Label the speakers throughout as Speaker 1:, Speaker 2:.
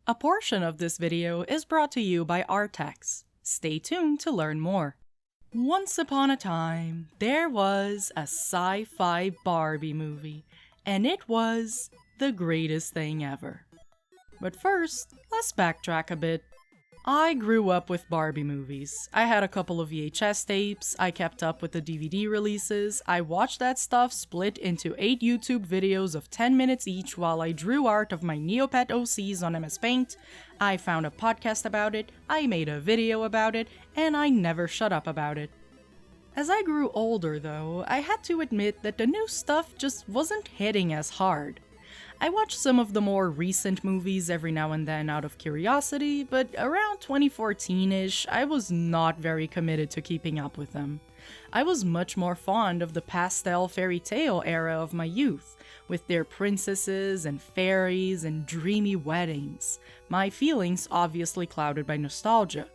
Speaker 1: A portion of this video is brought to you by Arrtx. Stay tuned to learn more. Once upon a time, there was a sci-fi Barbie movie, and it was the greatest thing ever. But first, let's backtrack a bit. I grew up with Barbie movies. I had a couple of VHS tapes, I kept up with the DVD releases, I watched that stuff split into 8 YouTube videos of 10 minutes each while I drew art of my Neopet OCs on MS Paint, I found a podcast about it, I made a video about it, and I never shut up about it. As I grew older though, I had to admit that the new stuff just wasn't hitting as hard. I watch some of the more recent movies every now and then out of curiosity, but around 2014-ish, I was not very committed to keeping up with them. I was much more fond of the pastel fairy tale era of my youth, with their princesses and fairies and dreamy weddings, my feelings obviously clouded by nostalgia.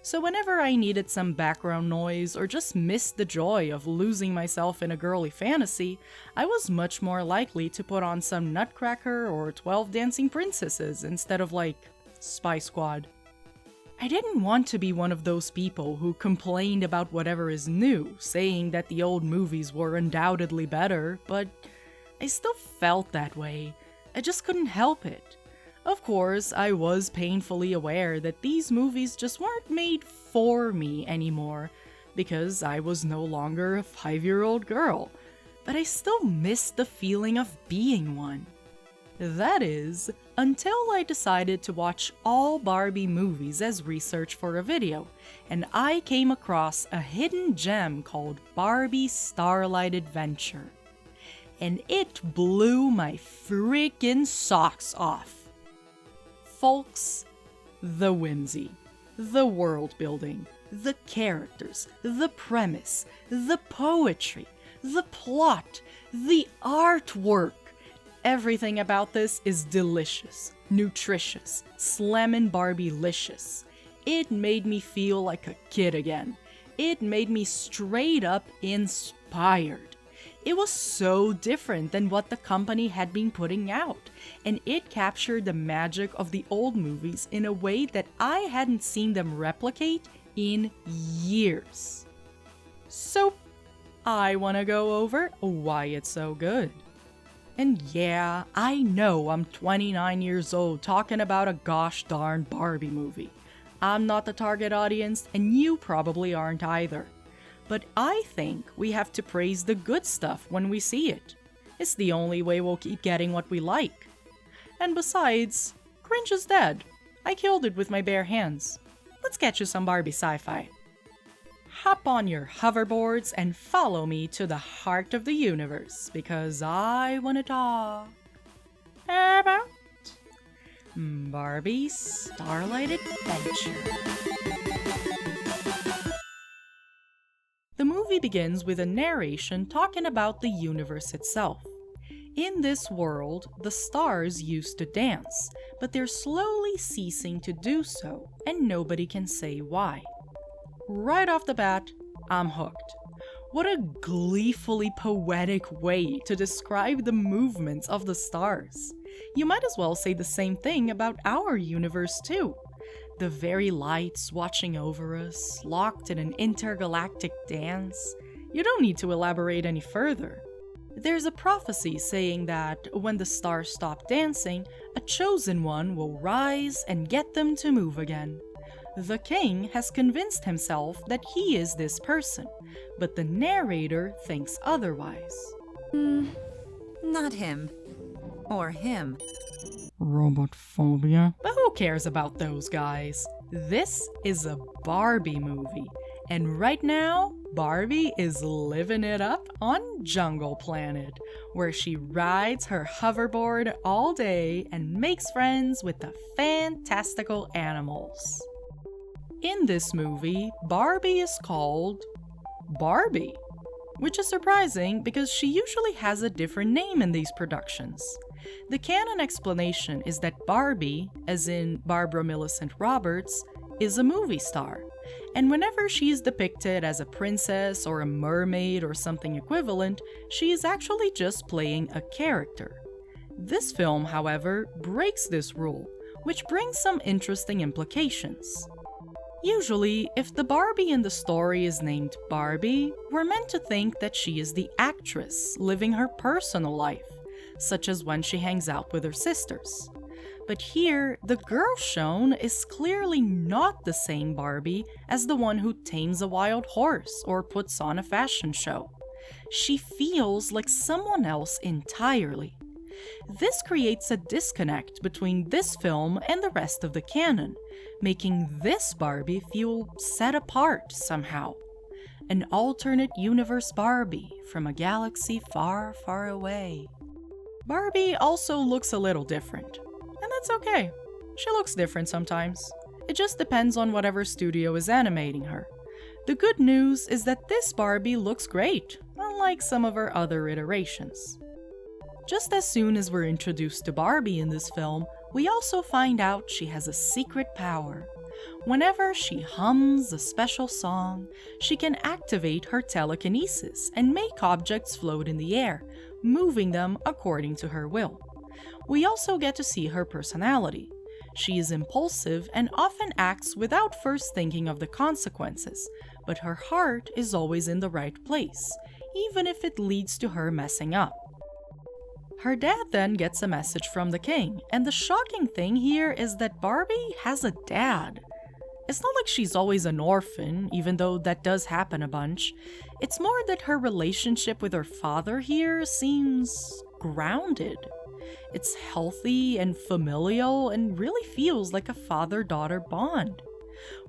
Speaker 1: So whenever I needed some background noise or just missed the joy of losing myself in a girly fantasy, I was much more likely to put on some Nutcracker or 12 Dancing Princesses instead of like Spy Squad. I didn't want to be one of those people who complained about whatever is new, saying that the old movies were undoubtedly better, but I still felt that way. I just couldn't help it. Of course, I was painfully aware that these movies just weren't made for me anymore, because I was no longer a 5-year-old girl, but I still missed the feeling of being one. That is, until I decided to watch all Barbie movies as research for a video, and I came across a hidden gem called Barbie Starlight Adventure. And it blew my freaking socks off. Folks, the whimsy, the world building, the characters, the premise, the poetry, the plot, the artwork. Everything about this is delicious, nutritious, slammin' Barbie-licious. It made me feel like a kid again. It made me straight up inspired. It was so different than what the company had been putting out, and it captured the magic of the old movies in a way that I hadn't seen them replicate in years. So, I want to go over why it's so good. And yeah, I know I'm 29 years old talking about a gosh darn Barbie movie. I'm not the target audience, and you probably aren't either. But I think we have to praise the good stuff when we see it. It's the only way we'll keep getting what we like. And besides, cringe is dead. I killed it with my bare hands. Let's get you some Barbie sci-fi. Hop on your hoverboards and follow me to the heart of the universe, because I want to talk about Barbie Starlight Adventure. The movie begins with a narration talking about the universe itself. In this world, the stars used to dance, but they're slowly ceasing to do so, and nobody can say why. Right off the bat, I'm hooked. What a gleefully poetic way to describe the movements of the stars. You might as well say the same thing about our universe too. The very lights watching over us, locked in an intergalactic dance. You don't need to elaborate any further. There's a prophecy saying that when the stars stop dancing, a chosen one will rise and get them to move again. The king has convinced himself that he is this person, but the narrator thinks otherwise.
Speaker 2: Not him. Or him.
Speaker 1: Robot phobia. But who cares about those guys? This is a Barbie movie, and right now, Barbie is living it up on Jungle Planet, where she rides her hoverboard all day and makes friends with the fantastical animals. In this movie, Barbie is called Barbie, which is surprising because she usually has a different name in these productions. The canon explanation is that Barbie, as in Barbara Millicent Roberts, is a movie star, and whenever she is depicted as a princess or a mermaid or something equivalent, she is actually just playing a character. This film, however, breaks this rule, which brings some interesting implications. Usually, if the Barbie in the story is named Barbie, we're meant to think that she is the actress living her personal life, such as when she hangs out with her sisters. But here, the girl shown is clearly not the same Barbie as the one who tames a wild horse or puts on a fashion show. She feels like someone else entirely. This creates a disconnect between this film and the rest of the canon, making this Barbie feel set apart somehow. An alternate universe Barbie from a galaxy far, far away. Barbie also looks a little different, and that's okay. She looks different sometimes. It just depends on whatever studio is animating her. The good news is that this Barbie looks great, unlike some of her other iterations. Just as soon as we're introduced to Barbie in this film, we also find out she has a secret power. Whenever she hums a special song, she can activate her telekinesis and make objects float in the air, moving them according to her will. We also get to see her personality. She is impulsive and often acts without first thinking of the consequences, but her heart is always in the right place, even if it leads to her messing up. Her dad then gets a message from the king, and the shocking thing here is that Barbie has a dad. It's not like she's always an orphan, even though that does happen a bunch. It's more that her relationship with her father here seems grounded. It's healthy and familial and really feels like a father-daughter bond.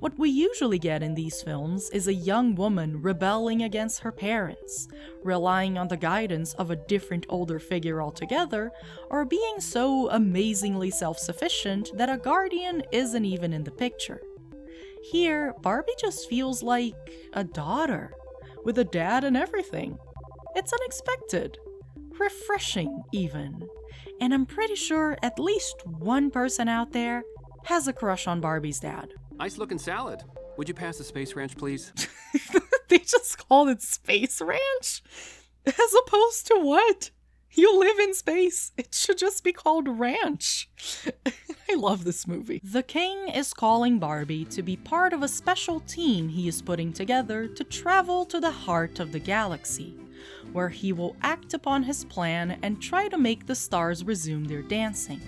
Speaker 1: What we usually get in these films is a young woman rebelling against her parents, relying on the guidance of a different older figure altogether, or being so amazingly self-sufficient that a guardian isn't even in the picture. Here, Barbie just feels like a daughter, with a dad and everything. It's unexpected, refreshing even, and I'm pretty sure at least one person out there has a crush on Barbie's dad.
Speaker 3: Nice looking salad. Would you pass the Space Ranch, please?
Speaker 1: They just called it Space Ranch? As opposed to what? You live in space. It should just be called Ranch. I love this movie. The king is calling Barbie to be part of a special team he is putting together to travel to the heart of the galaxy, where he will act upon his plan and try to make the stars resume their dancing.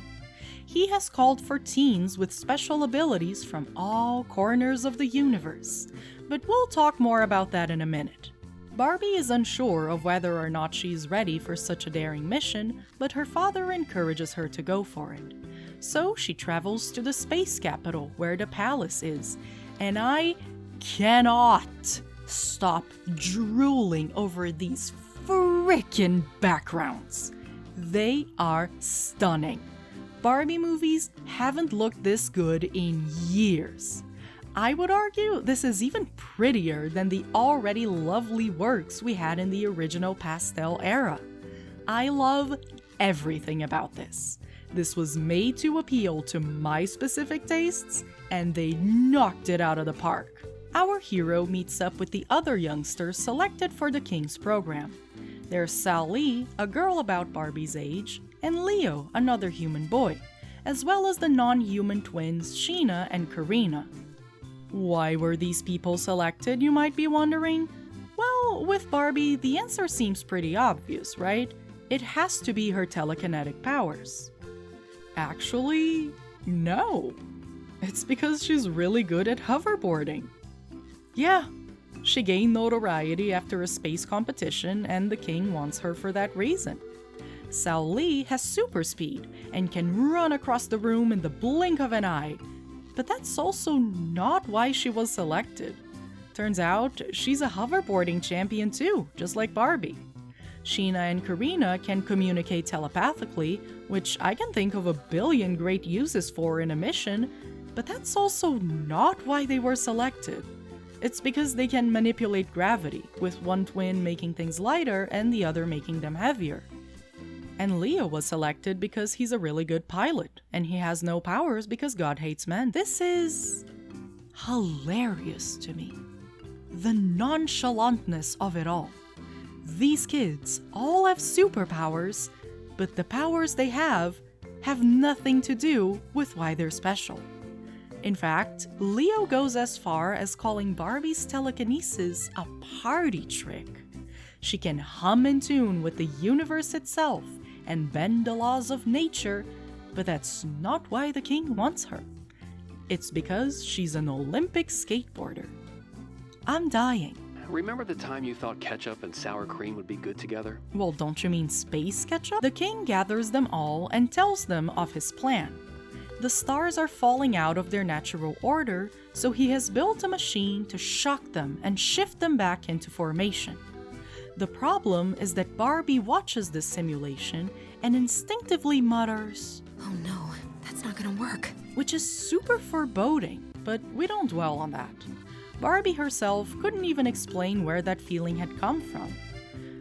Speaker 1: He has called for teens with special abilities from all corners of the universe, but we'll talk more about that in a minute. Barbie is unsure of whether or not she is ready for such a daring mission, but her father encourages her to go for it. So she travels to the space capital where the palace is, and I cannot stop drooling over these frickin' backgrounds. They are stunning. Barbie movies haven't looked this good in years. I would argue this is even prettier than the already lovely works we had in the original pastel era. I love everything about this. This was made to appeal to my specific tastes, and they knocked it out of the park. Our hero meets up with the other youngsters selected for the King's program. There's Sally, a girl about Barbie's age, and Leo, another human boy, as well as the non-human twins Sheena and Karina. Why were these people selected, you might be wondering? Well, with Barbie, the answer seems pretty obvious, right? It has to be her telekinetic powers. Actually, no. It's because she's really good at hoverboarding. Yeah, she gained notoriety after a space competition, and the king wants her for that reason. Sally has super speed and can run across the room in the blink of an eye, but that's also not why she was selected. Turns out, she's a hoverboarding champion too, just like Barbie. Sheena and Karina can communicate telepathically, which I can think of a billion great uses for in a mission, but that's also not why they were selected. It's because they can manipulate gravity, with one twin making things lighter and the other making them heavier. And Leo was selected because he's a really good pilot, and he has no powers because God hates men. This is hilarious to me. The nonchalantness of it all. These kids all have superpowers, but the powers they have have nothing to do with why they're special. In fact, Leo goes as far as calling Barbie's telekinesis a party trick. She can hum in tune with the universe itself and bend the laws of nature, but that's not why the king wants her. It's because she's an Olympic skateboarder. I'm dying.
Speaker 3: Remember the time you thought ketchup and sour cream would be good together?
Speaker 1: Well, don't you mean space ketchup? The king gathers them all and tells them of his plan. The stars are falling out of their natural order, so he has built a machine to shock them and shift them back into formation. The problem is that Barbie watches this simulation and instinctively mutters,
Speaker 2: Oh no, that's not gonna work.
Speaker 1: which is super foreboding, but we don't dwell on that. Barbie herself couldn't even explain where that feeling had come from.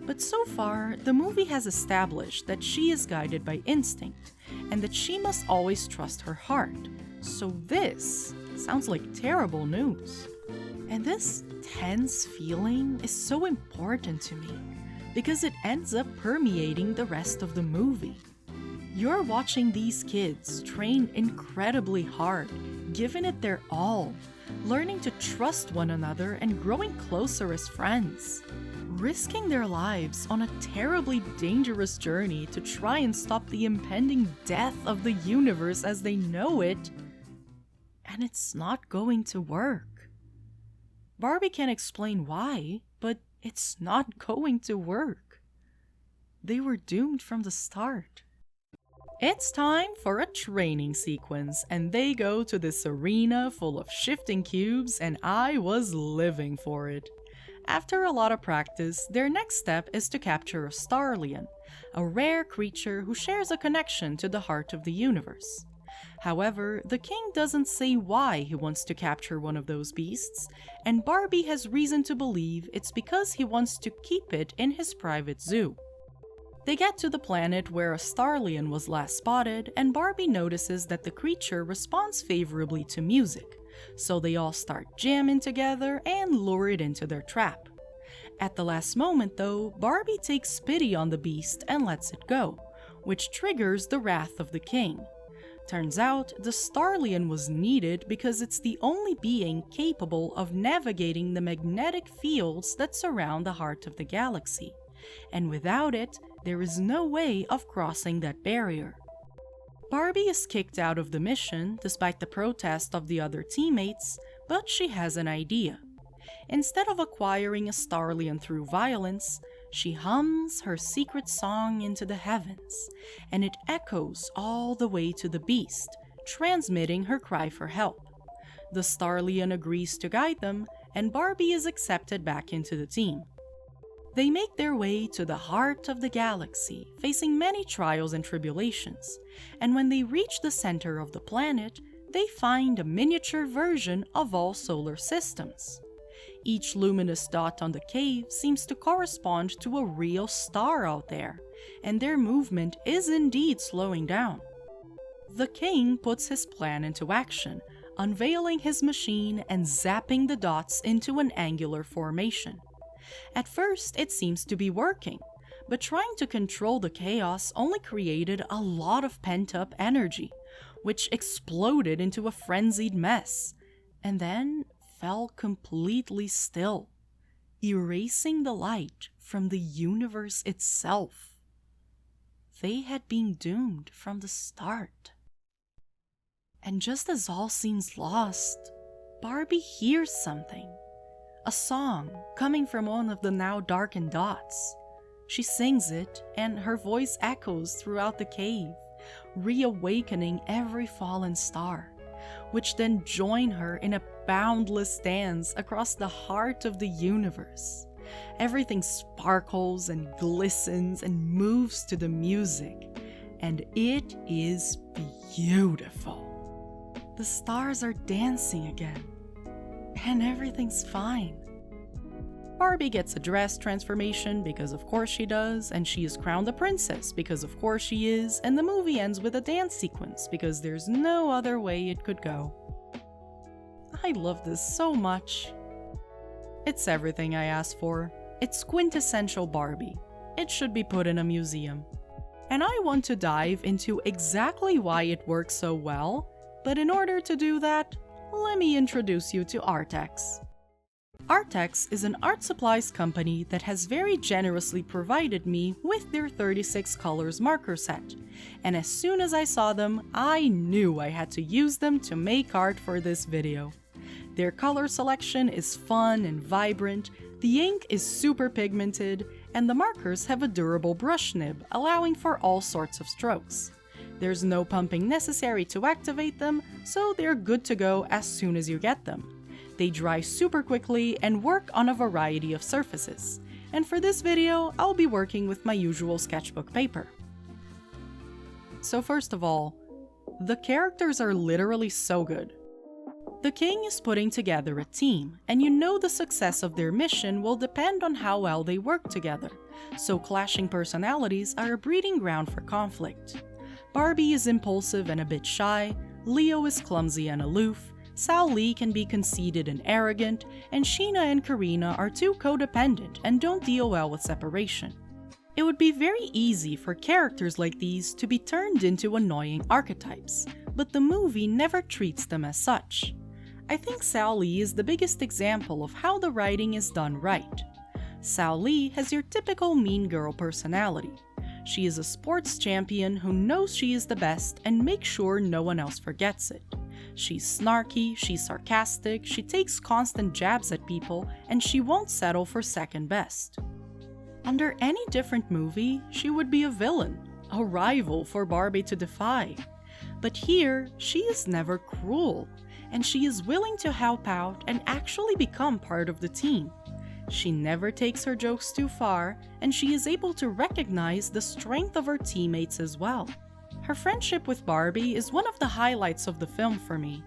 Speaker 1: But so far, the movie has established that she is guided by instinct, and that she must always trust her heart. So this sounds like terrible news. And this tense feeling is so important to me, because it ends up permeating the rest of the movie. You're watching these kids train incredibly hard, giving it their all, learning to trust one another and growing closer as friends, risking their lives on a terribly dangerous journey to try and stop the impending death of the universe as they know it, and it's not going to work. Barbie can't explain why, but it's not going to work. They were doomed from the start. It's time for a training sequence, and they go to this arena full of shifting cubes, and I was living for it. After a lot of practice, their next step is to capture a Starlian, a rare creature who shares a connection to the heart of the universe. However, the king doesn't say why he wants to capture one of those beasts, and Barbie has reason to believe it's because he wants to keep it in his private zoo. They get to the planet where a Starlian was last spotted, and Barbie notices that the creature responds favorably to music, so they all start jamming together and lure it into their trap. At the last moment though, Barbie takes pity on the beast and lets it go, which triggers the wrath of the king. Turns out, the Starlian was needed because it's the only being capable of navigating the magnetic fields that surround the heart of the galaxy, and without it, there is no way of crossing that barrier. Barbie is kicked out of the mission despite the protest of the other teammates, but she has an idea. Instead of acquiring a Starlian through violence, she hums her secret song into the heavens, and it echoes all the way to the beast, transmitting her cry for help. The Starlian agrees to guide them, and Barbie is accepted back into the team. They make their way to the heart of the galaxy, facing many trials and tribulations, and when they reach the center of the planet, they find a miniature version of all solar systems. Each luminous dot on the cave seems to correspond to a real star out there, and their movement is indeed slowing down. The king puts his plan into action, unveiling his machine and zapping the dots into an angular formation. At first, it seems to be working, but trying to control the chaos only created a lot of pent-up energy, which exploded into a frenzied mess, and then fell completely still, erasing the light from the universe itself. They had been doomed from the start. And just as all seems lost, Barbie hears something. A song coming from one of the now darkened dots. She sings it, and her voice echoes throughout the cave, reawakening every fallen star, which then join her in a boundless dance across the heart of the universe. Everything sparkles and glistens and moves to the music, and it is beautiful. The stars are dancing again, and everything's fine. Barbie gets a dress transformation because of course she does, and she is crowned a princess because of course she is, and the movie ends with a dance sequence because there's no other way it could go. I love this so much. It's everything I asked for. It's quintessential Barbie. It should be put in a museum. and I want to dive into exactly why it works so well, but in order to do that, let me introduce you to Arrtx. Arrtx is an art supplies company that has very generously provided me with their 36 colors marker set, and as soon as I saw them, I knew I had to use them to make art for this video. Their color selection is fun and vibrant, the ink is super pigmented, and the markers have a durable brush nib, allowing for all sorts of strokes. There's no pumping necessary to activate them, so they're good to go as soon as you get them. They dry super quickly and work on a variety of surfaces. And for this video, I'll be working with my usual sketchbook paper. So first of all, the characters are literally so good. The king is putting together a team, and you know the success of their mission will depend on how well they work together, so clashing personalities are a breeding ground for conflict. Barbie is impulsive and a bit shy, Leo is clumsy and aloof, Sal-Lee can be conceited and arrogant, and Sheena and Karina are too codependent and don't deal well with separation. It would be very easy for characters like these to be turned into annoying archetypes, but the movie never treats them as such. I think Sal-Lee is the biggest example of how the writing is done right. Sal-Lee has your typical mean girl personality. She is a sports champion who knows she is the best and makes sure no one else forgets it. She's snarky, she's sarcastic, she takes constant jabs at people, and she won't settle for second best. Under any different movie, she would be a villain, a rival for Barbie to defy. But here, she is never cruel, and she is willing to help out and actually become part of the team. She never takes her jokes too far, and she is able to recognize the strength of her teammates as well. Her friendship with Barbie is one of the highlights of the film for me.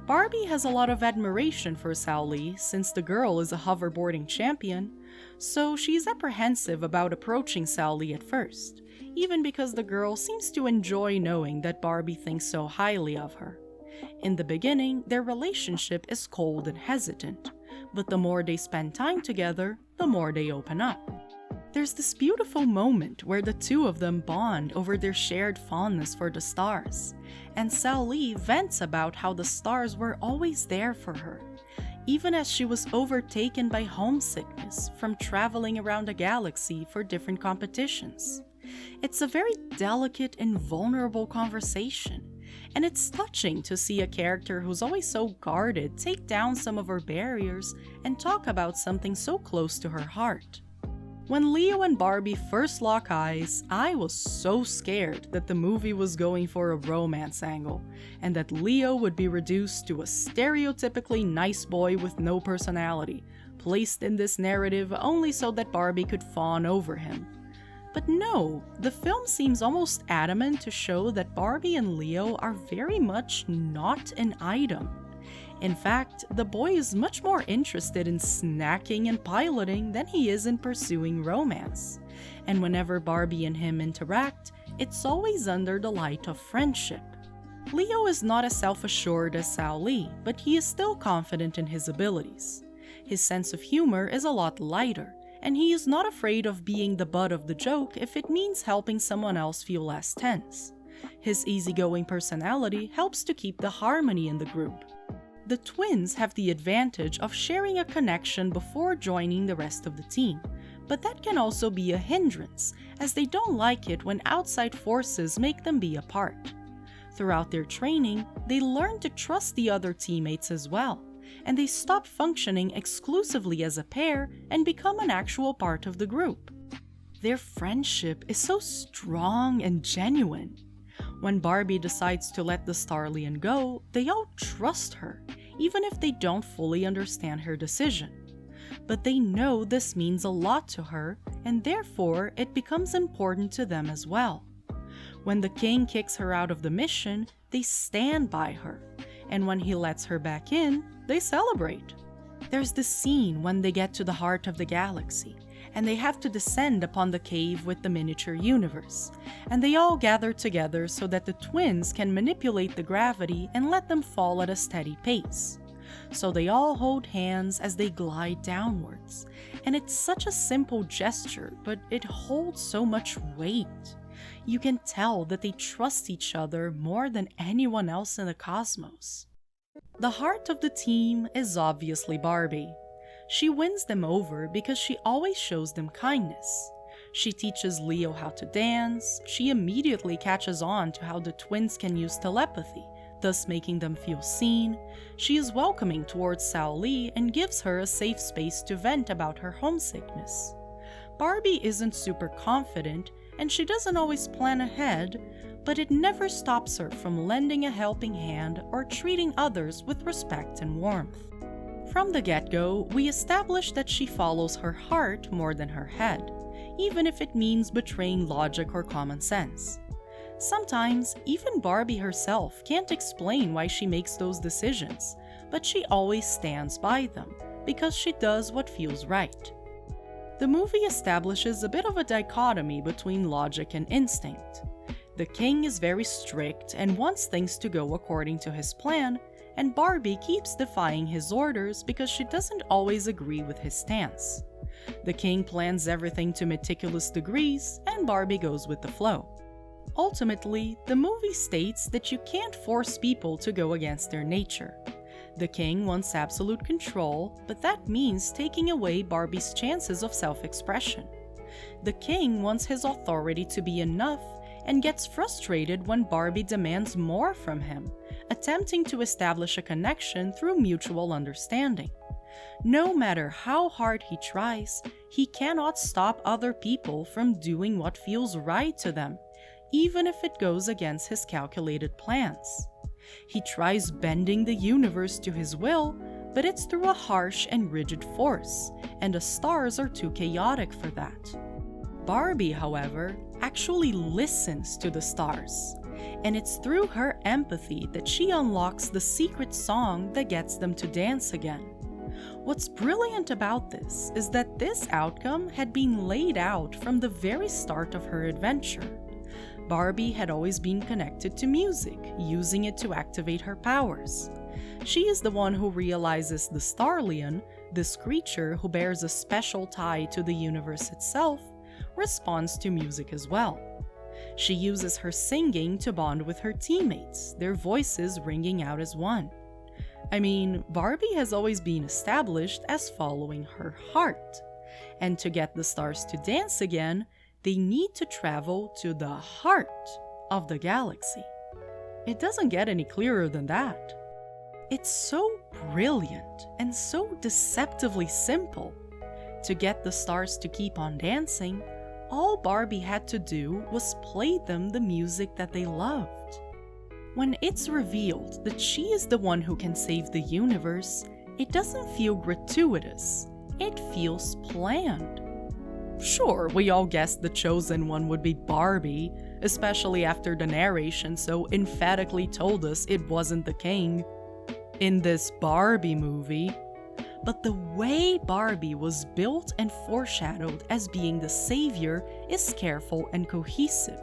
Speaker 1: Barbie has a lot of admiration for Sal-Lee since the girl is a hoverboarding champion, so she's apprehensive about approaching Sal-Lee at first, even because the girl seems to enjoy knowing that Barbie thinks so highly of her. In the beginning, their relationship is cold and hesitant, but the more they spend time together, the more they open up. There's this beautiful moment where the two of them bond over their shared fondness for the stars, and Sal-Lee vents about how the stars were always there for her, even as she was overtaken by homesickness from traveling around the galaxy for different competitions. It's a very delicate and vulnerable conversation, and it's touching to see a character who's always so guarded take down some of her barriers and talk about something so close to her heart. When Leo and Barbie first lock eyes, I was so scared that the movie was going for a romance angle, and that Leo would be reduced to a stereotypically nice boy with no personality, placed in this narrative only so that Barbie could fawn over him. But no, the film seems almost adamant to show that Barbie and Leo are very much not an item. In fact, the boy is much more interested in snacking and piloting than he is in pursuing romance. And whenever Barbie and him interact, it's always under the light of friendship. Leo is not as self-assured as Sal-Lee, but he is still confident in his abilities. His sense of humor is a lot lighter, and he is not afraid of being the butt of the joke if it means helping someone else feel less tense. His easygoing personality helps to keep the harmony in the group. The twins have the advantage of sharing a connection before joining the rest of the team, but that can also be a hindrance, as they don't like it when outside forces make them be apart. Throughout their training, they learn to trust the other teammates as well, and they stop functioning exclusively as a pair and become an actual part of the group. Their friendship is so strong and genuine. When Barbie decides to let the Starlian go, they all trust her, even if they don't fully understand her decision. But they know this means a lot to her, and therefore it becomes important to them as well. When the king kicks her out of the mission, they stand by her, and when he lets her back in, they celebrate. There's this scene when they get to the heart of the galaxy, and they have to descend upon the cave with the miniature universe, and they all gather together so that the twins can manipulate the gravity and let them fall at a steady pace. So they all hold hands as they glide downwards, and it's such a simple gesture, but it holds so much weight. You can tell that they trust each other more than anyone else in the cosmos. The heart of the team is obviously Barbie. She wins them over because she always shows them kindness. She teaches Leo how to dance, she immediately catches on to how the twins can use telepathy, thus making them feel seen. She is welcoming towards Sao Li and gives her a safe space to vent about her homesickness. Barbie isn't super confident, and she doesn't always plan ahead, but it never stops her from lending a helping hand or treating others with respect and warmth. From the get-go, we establish that she follows her heart more than her head, even if it means betraying logic or common sense. Sometimes, even Barbie herself can't explain why she makes those decisions, but she always stands by them, because she does what feels right. The movie establishes a bit of a dichotomy between logic and instinct. The king is very strict and wants things to go according to his plan, and Barbie keeps defying his orders because she doesn't always agree with his stance. The king plans everything to meticulous degrees, and Barbie goes with the flow. Ultimately, the movie states that you can't force people to go against their nature. The king wants absolute control, but that means taking away Barbie's chances of self-expression. The king wants his authority to be enough and gets frustrated when Barbie demands more from him, attempting to establish a connection through mutual understanding. No matter how hard he tries, he cannot stop other people from doing what feels right to them, even if it goes against his calculated plans. He tries bending the universe to his will, but it's through a harsh and rigid force, and the stars are too chaotic for that. Barbie, however, actually listens to the stars, and it's through her empathy that she unlocks the secret song that gets them to dance again. What's brilliant about this is that this outcome had been laid out from the very start of her adventure. Barbie had always been connected to music, using it to activate her powers. She is the one who realizes the Starlion, this creature who bears a special tie to the universe itself, responds to music as well. She uses her singing to bond with her teammates, their voices ringing out as one. I mean, Barbie has always been established as following her heart, and to get the stars to dance again, they need to travel to the heart of the galaxy. It doesn't get any clearer than that. It's so brilliant and so deceptively simple. To get the stars to keep on dancing, all Barbie had to do was play them the music that they loved. When it's revealed that she is the one who can save the universe, it doesn't feel gratuitous, it feels planned. Sure, we all guessed the chosen one would be Barbie, especially after the narration so emphatically told us it wasn't the king in this Barbie movie. But the way Barbie was built and foreshadowed as being the savior is careful and cohesive,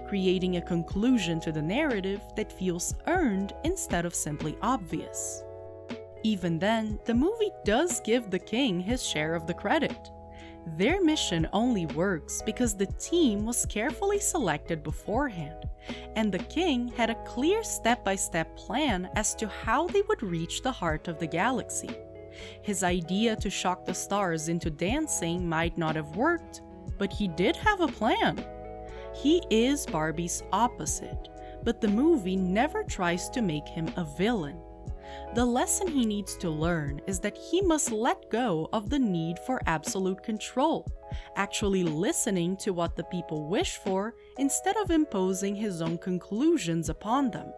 Speaker 1: creating a conclusion to the narrative that feels earned instead of simply obvious. Even then, the movie does give the king his share of the credit. Their mission only works because the team was carefully selected beforehand, and the king had a clear step-by-step plan as to how they would reach the heart of the galaxy. His idea to shock the stars into dancing might not have worked, but he did have a plan. He is Barbie's opposite, but the movie never tries to make him a villain. The lesson he needs to learn is that he must let go of the need for absolute control, actually listening to what the people wish for instead of imposing his own conclusions upon them.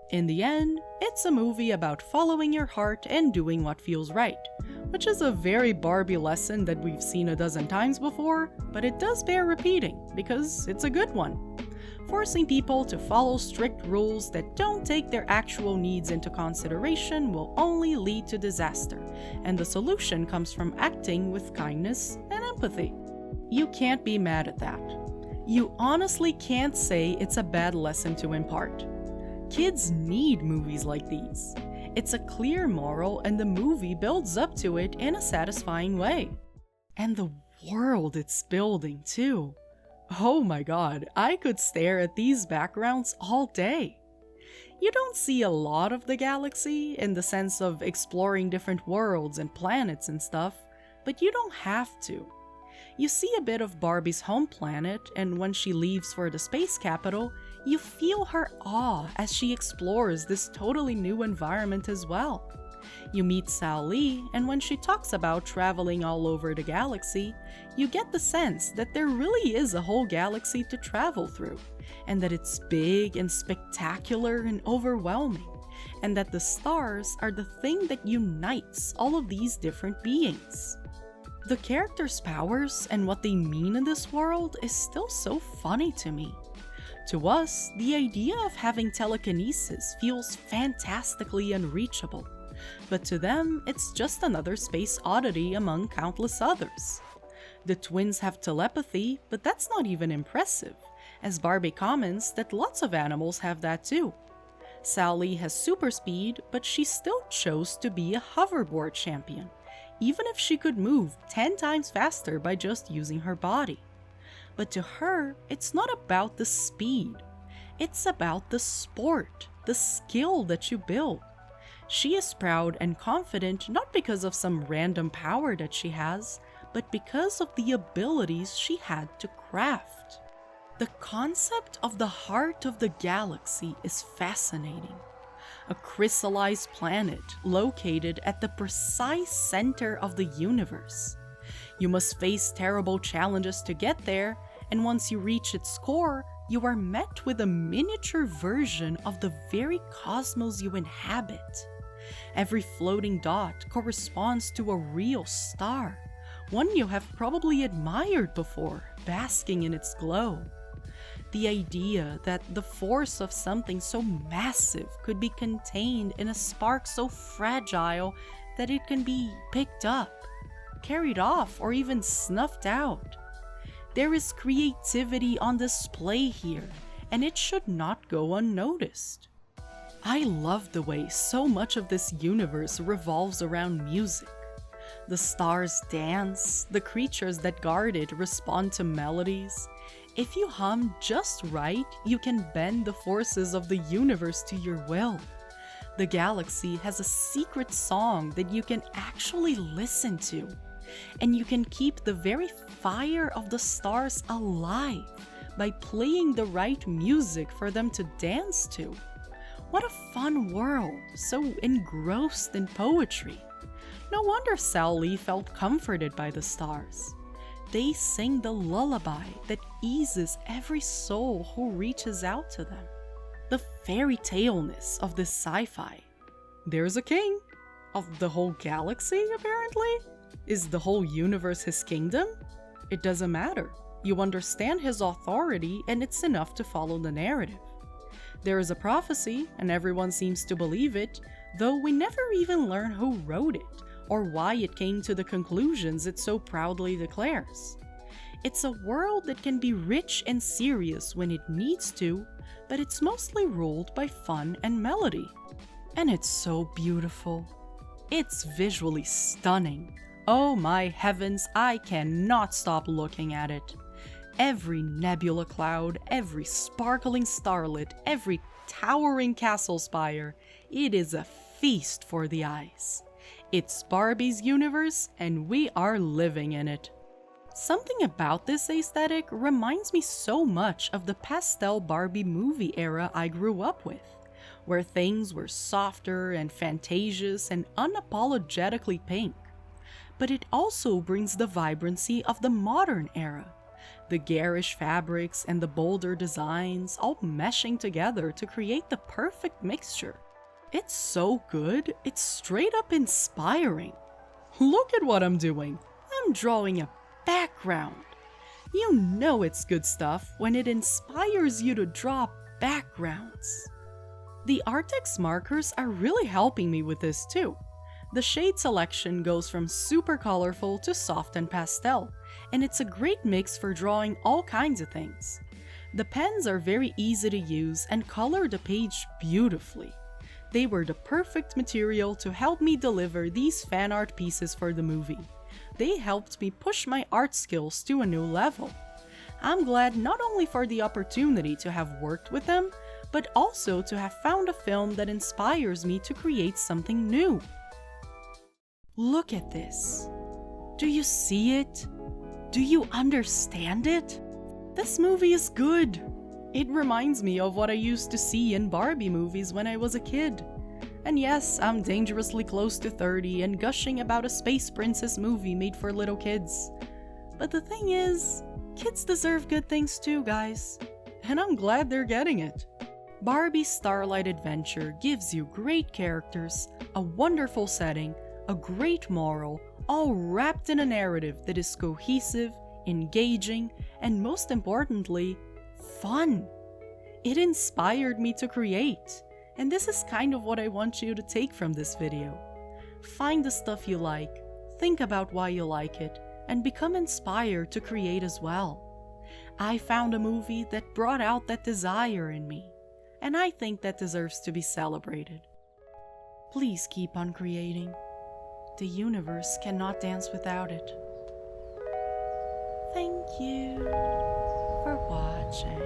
Speaker 1: In the end, it's a movie about following your heart and doing what feels right, which is a very Barbie lesson that we've seen a dozen times before, but it does bear repeating because it's a good one. Forcing people to follow strict rules that don't take their actual needs into consideration will only lead to disaster, and the solution comes from acting with kindness and empathy. You can't be mad at that. You honestly can't say it's a bad lesson to impart. Kids need movies like these. It's a clear moral, and the movie builds up to it in a satisfying way. And the world it's building, too. Oh my god, I could stare at these backgrounds all day. You don't see a lot of the galaxy in the sense of exploring different worlds and planets and stuff, but you don't have to. You see a bit of Barbie's home planet, and when she leaves for the space capital, you feel her awe as she explores this totally new environment as well. You meet Sally, and when she talks about traveling all over the galaxy, you get the sense that there really is a whole galaxy to travel through, and that it's big and spectacular and overwhelming, and that the stars are the thing that unites all of these different beings. The characters' powers and what they mean in this world is still so funny to me. To us, the idea of having telekinesis feels fantastically unreachable, but to them, it's just another space oddity among countless others. The twins have telepathy, but that's not even impressive, as Barbie comments that lots of animals have that too. Sally has super speed, but she still chose to be a hoverboard champion, even if she could move 10 times faster by just using her body. But to her, it's not about the speed. It's about the sport, the skill that you build. She is proud and confident not because of some random power that she has, but because of the abilities she had to craft. The concept of the heart of the galaxy is fascinating. A crystallized planet located at the precise center of the universe. You must face terrible challenges to get there, and once you reach its core, you are met with a miniature version of the very cosmos you inhabit. Every floating dot corresponds to a real star, one you have probably admired before, basking in its glow. The idea that the force of something so massive could be contained in a spark so fragile that it can be picked up, carried off, or even snuffed out. There is creativity on display here, and it should not go unnoticed. I love the way so much of this universe revolves around music. The stars dance, the creatures that guard it respond to melodies. If you hum just right, you can bend the forces of the universe to your will. The galaxy has a secret song that you can actually listen to, and you can keep the very fire of the stars alive by playing the right music for them to dance to. What a fun world, so engrossed in poetry. No wonder Sally felt comforted by the stars. They sing the lullaby that eases every soul who reaches out to them. The fairy tale-ness of this sci-fi. There's a king. Of the whole galaxy, apparently? Is the whole universe his kingdom? It doesn't matter. You understand his authority, and it's enough to follow the narrative. There is a prophecy, and everyone seems to believe it, though we never even learn who wrote it, or why it came to the conclusions it so proudly declares. It's a world that can be rich and serious when it needs to, but it's mostly ruled by fun and melody. And it's so beautiful. It's visually stunning. Oh my heavens, I cannot stop looking at it. Every nebula cloud, every sparkling starlet, every towering castle spire, it is a feast for the eyes. It's Barbie's universe, and we are living in it. Something about this aesthetic reminds me so much of the pastel Barbie movie era I grew up with, where things were softer and fantasious and unapologetically pink. But it also brings the vibrancy of the modern era, the garish fabrics and the bolder designs all meshing together to create the perfect mixture. It's so good, it's straight up inspiring. Look at what I'm doing. I'm drawing a background. You know it's good stuff when it inspires you to draw backgrounds. The Arrtx markers are really helping me with this too. The shade selection goes from super colorful to soft and pastel, and it's a great mix for drawing all kinds of things. The pens are very easy to use and color the page beautifully. They were the perfect material to help me deliver these fan art pieces for the movie. They helped me push my art skills to a new level. I'm glad not only for the opportunity to have worked with them, but also to have found a film that inspires me to create something new. Look at this. Do you see it? Do you understand it? This movie is good. It reminds me of what I used to see in Barbie movies when I was a kid. And yes, I'm dangerously close to 30 and gushing about a space princess movie made for little kids. But the thing is, kids deserve good things too, guys. And I'm glad they're getting it. Barbie's Starlight Adventure gives you great characters, a wonderful setting, a great moral, all wrapped in a narrative that is cohesive, engaging, and most importantly, fun. It inspired me to create, and this is kind of what I want you to take from this video. Find the stuff you like, think about why you like it, and become inspired to create as well. I found a movie that brought out that desire in me, and I think that deserves to be celebrated. Please keep on creating. The universe cannot dance without it. Thank you for watching.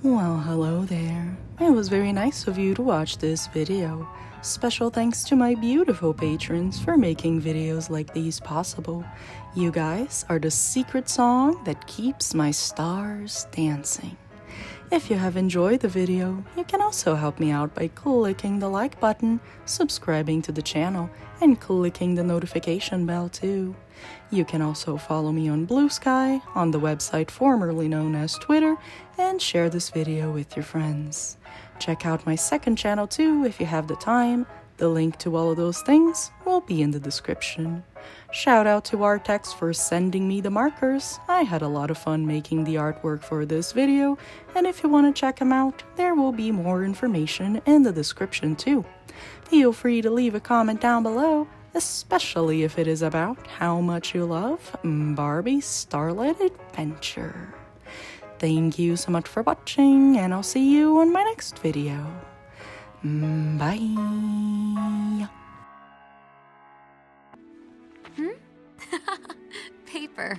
Speaker 1: Well, hello there. It was very nice of you to watch this video. Special thanks to my beautiful patrons for making videos like these possible. You guys are the secret song that keeps my stars dancing. If you have enjoyed the video, you can also help me out by clicking the like button, subscribing to the channel, and clicking the notification bell too. You can also follow me on Blue Sky, on the website formerly known as Twitter, and share this video with your friends. Check out my second channel too if you have the time. The link to all of those things will be in the description. Shout out to Arrtx for sending me the markers. I had a lot of fun making the artwork for this video, and if you want to check them out, there will be more information in the description too. Feel free to leave a comment down below, especially if it is about how much you love Barbie's Starlight Adventure. Thank you so much for watching, and I'll see you on my next video. Bye.
Speaker 2: Paper.